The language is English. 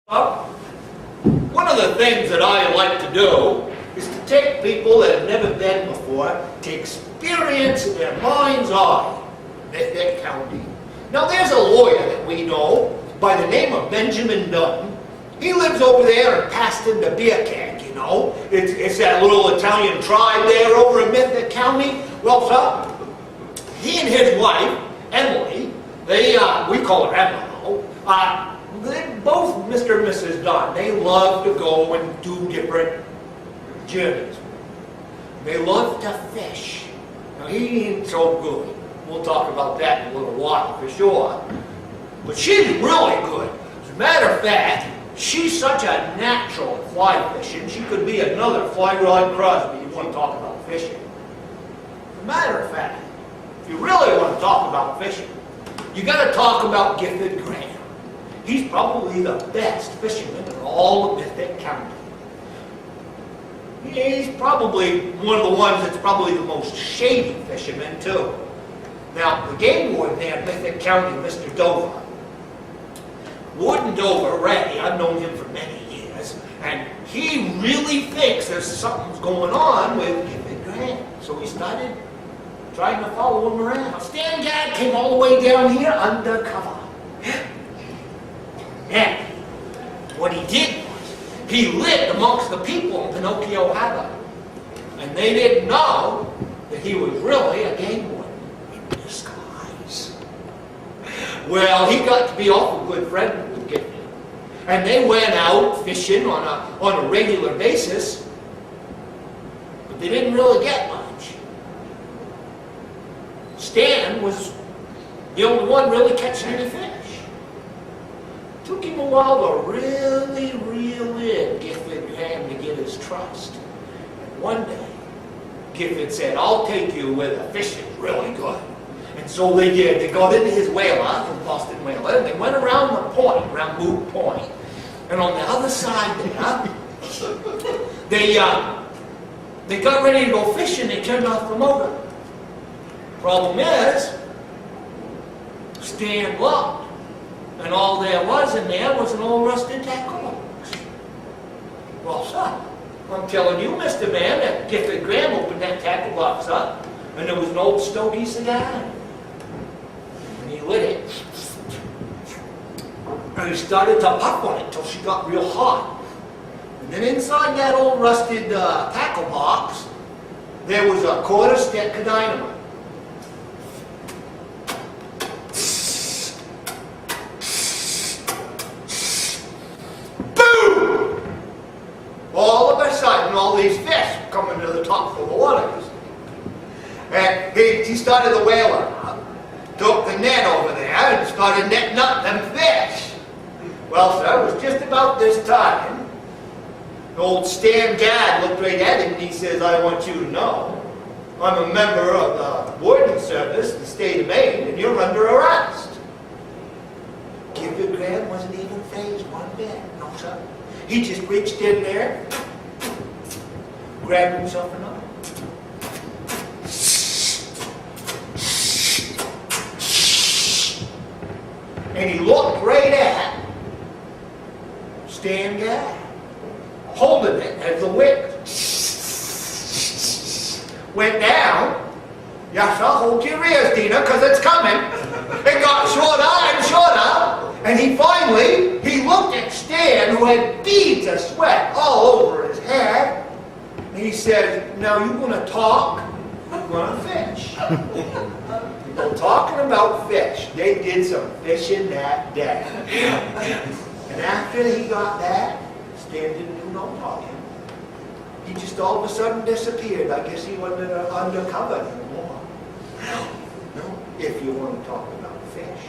One of the things that I like to do is to take people that have never been before to experience in their mind's eye Mythick County. Now there's a lawyer that we know by the name of Benjamin Dunn. He lives over there in Paston the Beer Keg, you know. It's that little Italian tribe there over in Mythick County. Well, sir, he and his wife, Emily, we call her Emma though, they're both Mr. and Mrs. Dunn. They love to go and do different journeys. They love to fish. Now he ain't so good. We'll talk about that in a little while for sure. But she's really good. As a matter of fact, she's such a natural at fly fishing. She could be another Fly Rod Crosby. You want to talk about fishing. As a matter of fact, if you really want to talk about fishing, you got to talk about Gifford Graham. He's probably the best fisherman in all of Mythick County. He's probably one of the ones that's probably the most shady fisherman too. Now, the game warden there in Mythick County, Mr. Dover, Warden Dover, Ray, I've known him for many years, and he really thinks there's something's going on with Gifford Graham. So he started trying to follow him around. Now, Stanley Guard came all the way down here undercover. And what he did was, he lived amongst the people in Pinocchio Harbor. And they didn't know that he was really a game warden in disguise. Well, he got to be awful good friend with Gifford. And they went out fishing on a regular basis, but they didn't really get much. Stan was the only one really catching any fish. Took him a while to really reel in Gifford Graham to get his trust. And one day, Gifford said, "I'll take you where the fish is really good." And so they did. They got into his whaler, from Boston Whaler, and they went around the point, around Moot Point. And on the other side there, they got ready to go fishing. They turned off the motor. Problem is, Stan looked. And all there was in there was an old rusted tackle box. Well, sir, I'm telling you, Mr. Man, that Gifford Graham opened that tackle box up, and there was an old stogie cigar in it. And he lit it. And he started to puff on it until she got real hot. And then inside that old rusted tackle box, there was a quarter stick of dynamite. All of a sudden, all these fish coming to the top of the water. And he started the whaler up, took the net over there, and started netting up them fish. Well, sir, it was just about this time, old Stan Guard looked right at him and he says, "I want you to know, I'm a member of the warden service in the state of Maine, and you're under arrest." Gifford Graham wasn't even fazed one bit. No, sir. He just reached in there, grabbed himself another. And he looked right at Stan Guard, holding it as the wick went down. Yes, sir, hold your ears, Dina, because it's coming. It got shorter and shorter. And he looked at Stan, who had beads of sweat all over his head. And he said, "Now you want to talk, I'm going to fish." Well, talking about fish, they did some fishing that day. And after he got that, Stan didn't do no talking. He just all of a sudden disappeared. I guess he wasn't undercover anymore. No, if you want to talk about fish.